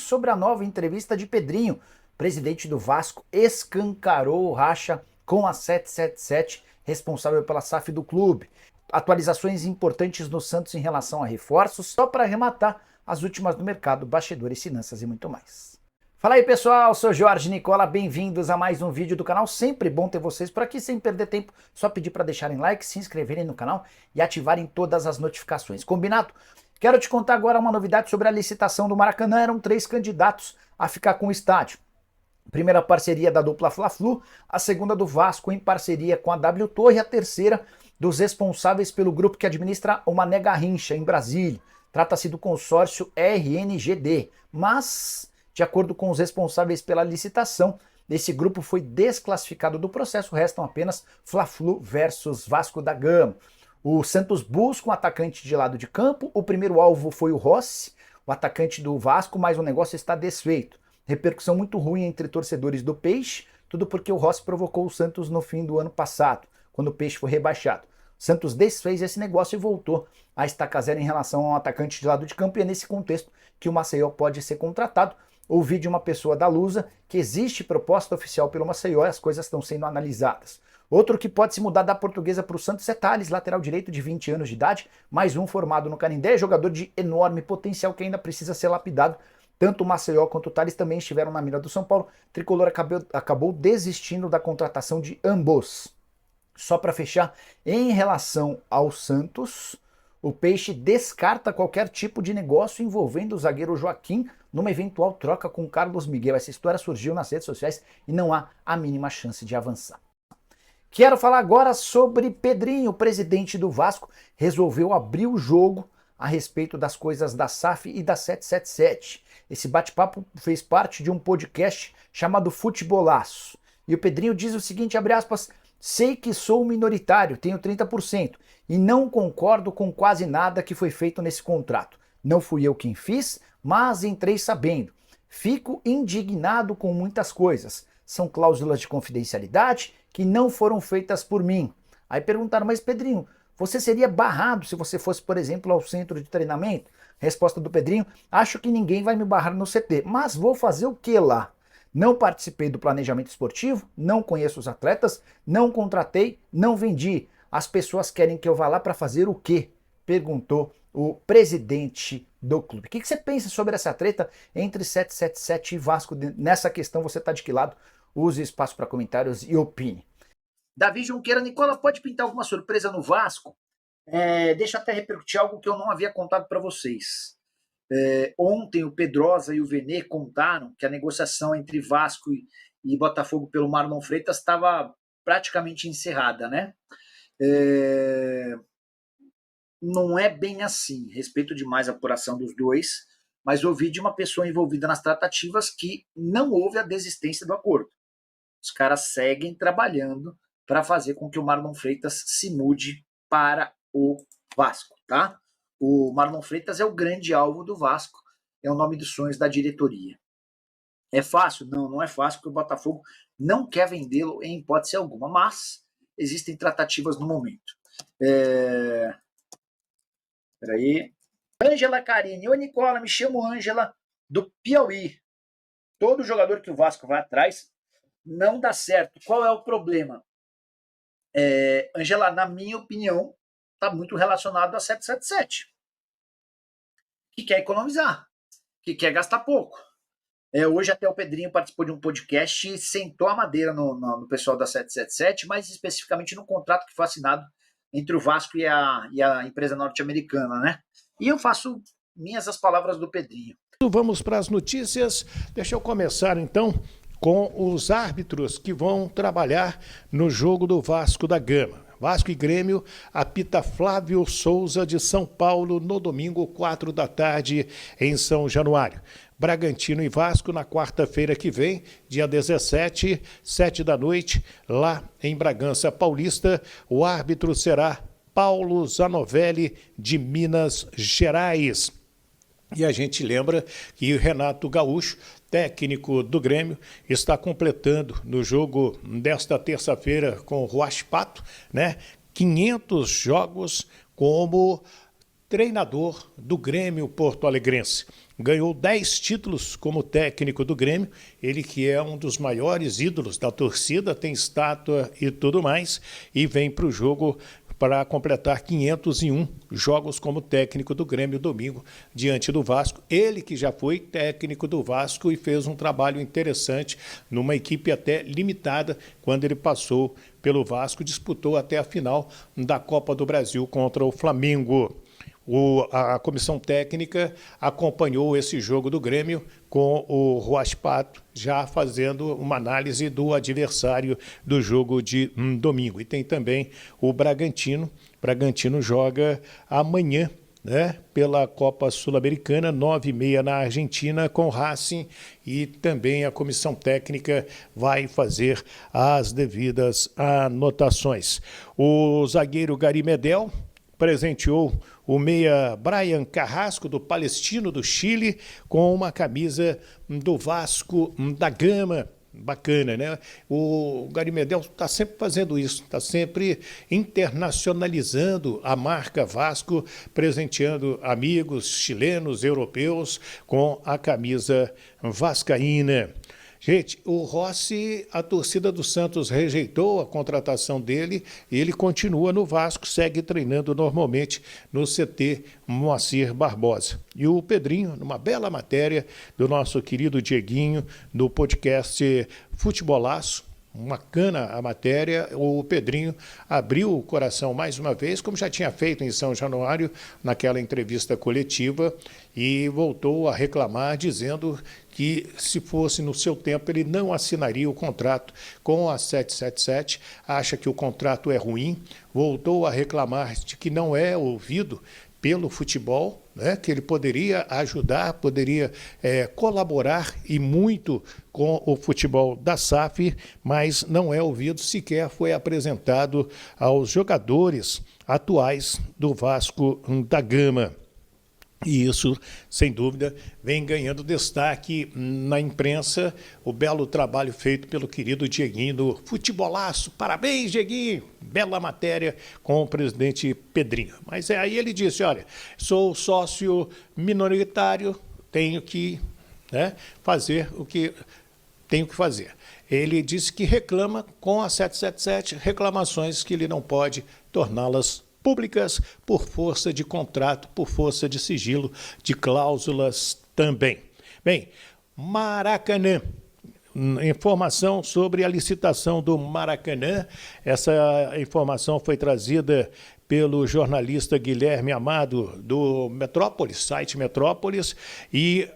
sobre a nova entrevista de Pedrinho. Presidente do Vasco escancarou o racha com a 777, responsável pela SAF do clube. Atualizações importantes no Santos em relação a reforços, só para arrematar as últimas do mercado, bastidores, finanças e muito mais. Fala aí pessoal, sou Jorge Nicola, bem-vindos a mais um vídeo do canal, sempre bom ter vocês por aqui, sem perder tempo, só pedir para deixarem like, se inscreverem no canal e ativarem todas as notificações, combinado? Quero te contar agora uma novidade sobre a licitação do Maracanã, eram 3 candidatos a ficar com o estádio. Primeira parceria da dupla Fla-Flu, a segunda do Vasco em parceria com a W Torre e a terceira dos responsáveis pelo grupo que administra o Mané Garrincha em Brasília. Trata-se do consórcio RNGD, mas, de acordo com os responsáveis pela licitação, esse grupo foi desclassificado do processo, restam apenas Fla-Flu versus Vasco da Gama. O Santos busca um atacante de lado de campo, o primeiro alvo foi o Rossi, o atacante do Vasco, mas o negócio está desfeito. Repercussão muito ruim entre torcedores do Peixe, tudo porque o Rossi provocou o Santos no fim do ano passado, quando o Peixe foi rebaixado. O Santos desfez esse negócio e voltou a estaca zero em relação ao atacante de lado de campo, e é nesse contexto que o Maceió pode ser contratado. Ouvi de uma pessoa da Lusa que existe proposta oficial pelo Maceió e as coisas estão sendo analisadas. Outro que pode se mudar da Portuguesa para o Santos é Thales, lateral direito de 20 anos de idade, mais um formado no Canindé, jogador de enorme potencial que ainda precisa ser lapidado. Tanto o Maceió quanto o Thales também estiveram na mira do São Paulo. O Tricolor acabou desistindo da contratação de ambos. Só para fechar, em relação ao Santos, o Peixe descarta qualquer tipo de negócio envolvendo o zagueiro Joaquim numa eventual troca com Carlos Miguel. Essa história surgiu nas redes sociais e não há a mínima chance de avançar. Quero falar agora sobre Pedrinho, o presidente do Vasco, resolveu abrir o jogo a respeito das coisas da SAF e da 777. Esse bate-papo fez parte de um podcast chamado Futebolaço. E o Pedrinho diz o seguinte, abre aspas, sei que sou minoritário, tenho 30%, e não concordo com quase nada que foi feito nesse contrato. Não fui eu quem fiz, mas entrei sabendo. Fico indignado com muitas coisas. São cláusulas de confidencialidade que não foram feitas por mim. Aí perguntaram, mas Pedrinho, você seria barrado se você fosse, por exemplo, ao centro de treinamento? Resposta do Pedrinho, acho que ninguém vai me barrar no CT, mas vou fazer o que lá? Não participei do planejamento esportivo, não conheço os atletas, não contratei, não vendi. As pessoas querem que eu vá lá para fazer o quê? Perguntou o presidente do clube. O que você pensa sobre essa treta entre 777 e Vasco? Nessa questão você está de que lado? Use espaço para comentários e opine. Davi Junqueira, Nicola, pode pintar alguma surpresa no Vasco? Deixa eu até repercutir algo que eu não havia contado para vocês. Ontem o Pedrosa e o Venê contaram que a negociação entre Vasco e Botafogo pelo Marlon Freitas estava praticamente encerrada, né? Não é bem assim, respeito demais a apuração dos dois, mas ouvi de uma pessoa envolvida nas tratativas que não houve a desistência do acordo. Os caras seguem trabalhando para fazer com que o Marlon Freitas se mude para o Vasco, tá? O Marlon Freitas é o grande alvo do Vasco, é o nome dos sonhos da diretoria. É fácil? Não, não é fácil, porque o Botafogo não quer vendê-lo em hipótese alguma, mas existem tratativas no momento. Peraí. Ângela Carini. Oi, Nicola, me chamo Ângela, do Piauí. Todo jogador que o Vasco vai atrás não dá certo. Qual é o problema? Ângela, na minha opinião, está muito relacionado a 777. Que quer economizar, que quer gastar pouco. Hoje até o Pedrinho participou de um podcast e sentou a madeira no pessoal da 777, mais especificamente no contrato que foi assinado entre o Vasco e a empresa norte-americana, né? E eu faço minhas as palavras do Pedrinho. Vamos para as notícias. Deixa eu começar então com os árbitros que vão trabalhar no jogo do Vasco da Gama. Vasco e Grêmio apita Flávio Souza de São Paulo no domingo, 4 da tarde, em São Januário. Bragantino e Vasco na quarta-feira que vem, dia 17, 7 da noite, lá em Bragança Paulista. O árbitro será Paulo Zanovelli, de Minas Gerais. E a gente lembra que o Renato Gaúcho, técnico do Grêmio, está completando no jogo desta terça-feira com o Huachipato, né, 500 jogos como treinador do Grêmio porto-alegrense. ganhou 10 títulos como técnico do Grêmio, ele que é um dos maiores ídolos da torcida, tem estátua e tudo mais, e vem para o jogo para completar 501 jogos como técnico do Grêmio domingo diante do Vasco. Ele que já foi técnico do Vasco e fez um trabalho interessante numa equipe até limitada quando ele passou pelo Vasco, disputou até a final da Copa do Brasil contra o Flamengo. A comissão técnica acompanhou esse jogo do Grêmio com o Ruas Pato já fazendo uma análise do adversário do jogo de domingo. E tem também o Bragantino. O Bragantino joga amanhã, né, pela Copa Sul-Americana, 9h30 na Argentina, com Racing, e também a comissão técnica vai fazer as devidas anotações. O zagueiro Gary Medel presenteou o meia Brian Carrasco, do Palestino do Chile, com uma camisa do Vasco da Gama. Bacana, né? O Gary Medel está sempre fazendo isso, está sempre internacionalizando a marca Vasco, presenteando amigos chilenos, europeus, com a camisa vascaína. Gente, o Rossi, a torcida do Santos rejeitou a contratação dele e ele continua no Vasco, segue treinando normalmente no CT Moacir Barbosa. E o Pedrinho, numa bela matéria do nosso querido Dieguinho, do podcast Futebolaço, bacana a matéria, o Pedrinho abriu o coração mais uma vez, como já tinha feito em São Januário, naquela entrevista coletiva, e voltou a reclamar, dizendo que, se fosse no seu tempo, ele não assinaria o contrato com a 777, acha que o contrato é ruim, voltou a reclamar de que não é ouvido pelo futebol, né, que ele poderia ajudar, poderia colaborar e muito com o futebol da SAF, mas não é ouvido, sequer foi apresentado aos jogadores atuais do Vasco da Gama. E isso, sem dúvida, vem ganhando destaque na imprensa, o belo trabalho feito pelo querido Dieguinho do Futebolaço. Parabéns, Dieguinho! Bela matéria com o presidente Pedrinho. Mas aí ele disse, olha, sou sócio minoritário, tenho que fazer o que tenho que fazer. Ele disse que reclama com a 777 reclamações que ele não pode torná-las públicas por força de contrato, por força de sigilo, de cláusulas também. Bem, Maracanã. Informação sobre a licitação do Maracanã. Essa informação foi trazida pelo jornalista Guilherme Amado, do Metrópolis, site Metrópolis, e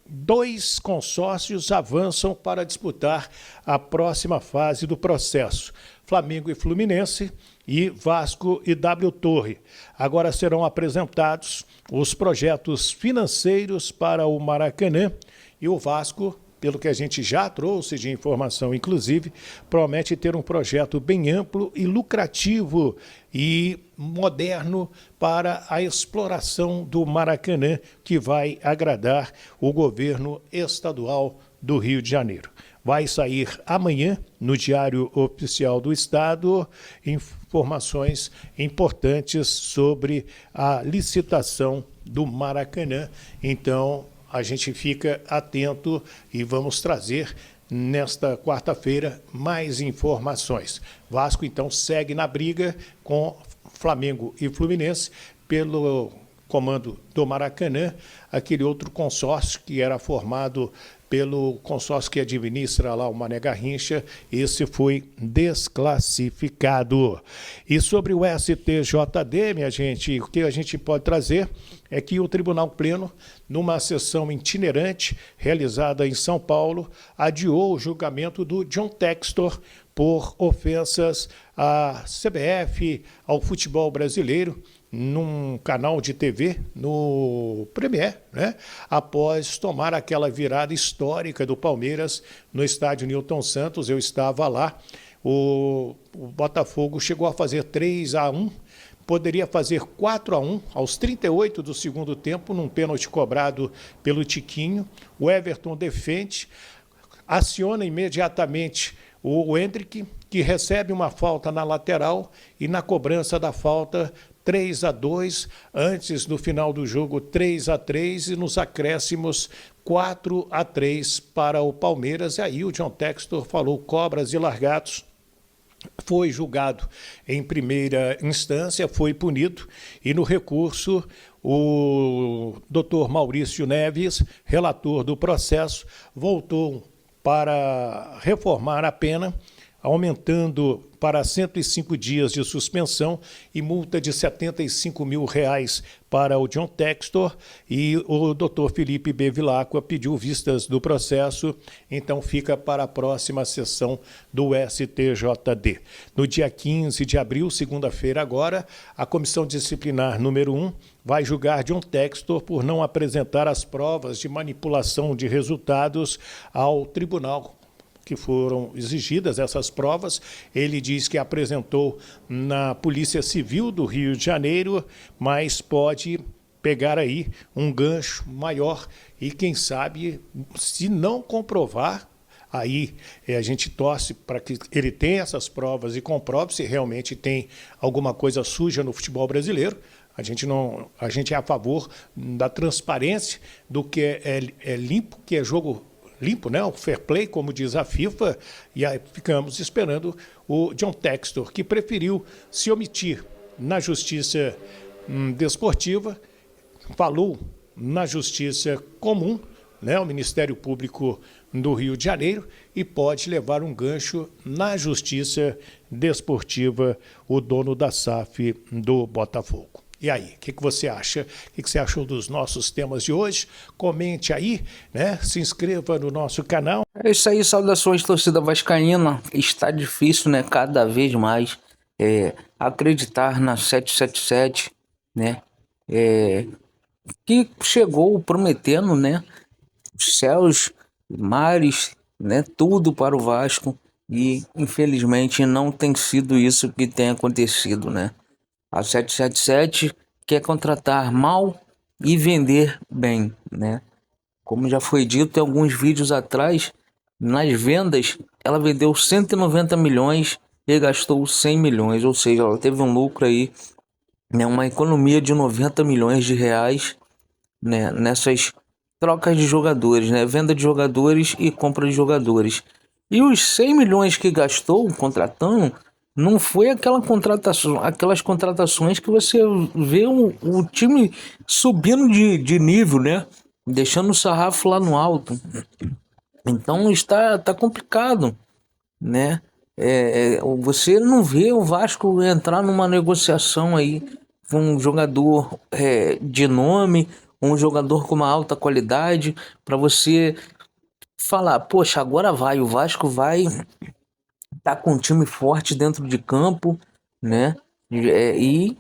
2 consórcios avançam para disputar a próxima fase do processo. Flamengo e Fluminense e Vasco e W Torre. Agora serão apresentados os projetos financeiros para o Maracanã, e o Vasco, pelo que a gente já trouxe de informação, inclusive, promete ter um projeto bem amplo e lucrativo e moderno para a exploração do Maracanã, que vai agradar o governo estadual do Rio de Janeiro. Vai sair amanhã, no Diário Oficial do Estado, informações importantes sobre a licitação do Maracanã. Então, a gente fica atento e vamos trazer nesta quarta-feira mais informações. Vasco, então, segue na briga com Flamengo e Fluminense pelo comando do Maracanã, aquele outro consórcio que era formado pelo consórcio que administra lá o Mané Garrincha, esse foi desclassificado. E sobre o STJD, minha gente, o que a gente pode trazer é que o Tribunal Pleno, numa sessão itinerante realizada em São Paulo, adiou o julgamento do John Textor por ofensas à CBF, ao futebol brasileiro, num canal de TV, no Premier, né? Após tomar aquela virada histórica do Palmeiras no estádio Newton Santos. Eu estava lá, o Botafogo chegou a fazer 3-1, poderia fazer 4-1 aos 38 do segundo tempo, num pênalti cobrado pelo Tiquinho. O Everton defende, aciona imediatamente o Hendrick, que recebe uma falta na lateral, e na cobrança da falta 3-2, antes no final do jogo 3-3 e nos acréscimos 4-3 para o Palmeiras. E aí o John Textor falou cobras e largados. Foi julgado em primeira instância, foi punido e no recurso o doutor Maurício Neves, relator do processo, voltou para reformar a pena, aumentando para 105 dias de suspensão e multa de R$75 mil para o John Textor, e o Dr. Felipe Bevilacqua pediu vistas do processo, então fica para a próxima sessão do STJD. No dia 15 de abril, segunda-feira agora, a Comissão Disciplinar número 1 vai julgar John Textor por não apresentar as provas de manipulação de resultados ao tribunal que foram exigidas essas provas. Ele diz que apresentou na Polícia Civil do Rio de Janeiro, mas pode pegar aí um gancho maior e, quem sabe, se não comprovar, aí a gente torce para que ele tenha essas provas e comprove se realmente tem alguma coisa suja no futebol brasileiro. A gente é a favor da transparência, do que é limpo, que é jogo limpo, né? O fair play, como diz a FIFA, e aí ficamos esperando o John Textor, que preferiu se omitir na justiça desportiva, falou na justiça comum, né? O Ministério Público do Rio de Janeiro, e pode levar um gancho na justiça desportiva, o dono da SAF do Botafogo. E aí, o que você acha? O que você achou dos nossos temas de hoje? Comente aí, né? Se inscreva no nosso canal. É isso aí, saudações, torcida vascaína. Está difícil, né? Cada vez mais acreditar na 777, né? Que chegou prometendo, né? Céus, mares, né? Tudo para o Vasco, e infelizmente não tem sido isso que tem acontecido, né? A 777 quer contratar mal e vender bem, né? Como já foi dito em alguns vídeos atrás, nas vendas ela vendeu 190 milhões e gastou 100 milhões, ou seja, ela teve um lucro aí, né, uma economia de 90 milhões de reais, né, nessas trocas de jogadores, né, venda de jogadores e compra de jogadores. E os 100 milhões que gastou contratando não foi aquelas contratações que você vê o time subindo de nível, né? Deixando o sarrafo lá no alto. Então tá complicado, né? Você não vê o Vasco entrar numa negociação aí com um jogador de nome, um jogador com uma alta qualidade, para você falar, poxa, agora o Vasco vai tá com um time forte dentro de campo, né? E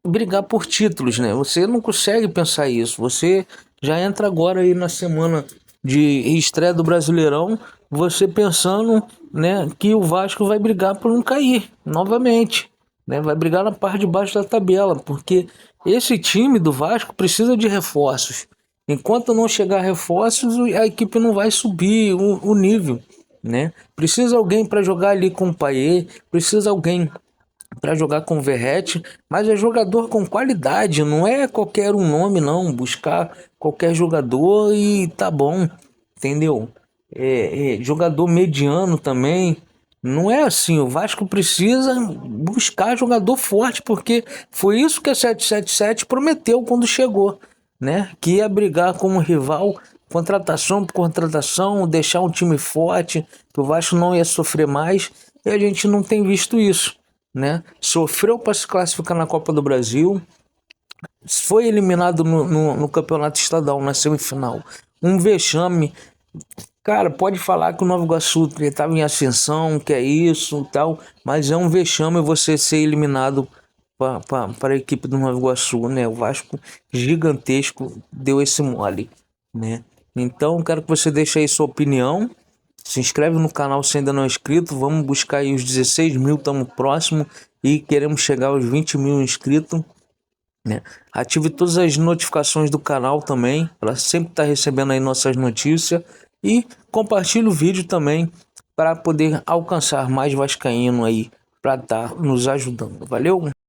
brigar por títulos, né? Você não consegue pensar isso. Você já entra agora aí na semana de estreia do Brasileirão, você pensando, né, que o Vasco vai brigar por não cair novamente, né? Vai brigar na parte de baixo da tabela, porque esse time do Vasco precisa de reforços. Enquanto não chegar reforços, a equipe não vai subir o nível, né? Precisa alguém para jogar ali com o Payet, precisa alguém para jogar com o Verratti, mas é jogador com qualidade, não é qualquer um nome não, buscar qualquer jogador e tá bom, entendeu? Jogador mediano também, não é assim, o Vasco precisa buscar jogador forte, porque foi isso que a 777 prometeu quando chegou, né? Que ia brigar como rival, contratação por contratação, deixar um time forte, que o Vasco não ia sofrer mais, e a gente não tem visto isso, né? Sofreu para se classificar na Copa do Brasil, foi eliminado no Campeonato Estadual, na semifinal. Um vexame. Cara, pode falar que o Nova Iguaçu estava em ascensão, que é isso e tal, mas é um vexame você ser eliminado para a equipe do Nova Iguaçu, né? O Vasco gigantesco deu esse mole, né? Então, quero que você deixe aí sua opinião. Se inscreve no canal se ainda não é inscrito. Vamos buscar aí os 16 mil, estamos próximo. E queremos chegar aos 20 mil inscritos, né? Ative todas as notificações do canal também, para sempre estar recebendo aí nossas notícias. E compartilhe o vídeo também, para poder alcançar mais vascaíno aí, para estar nos ajudando. Valeu?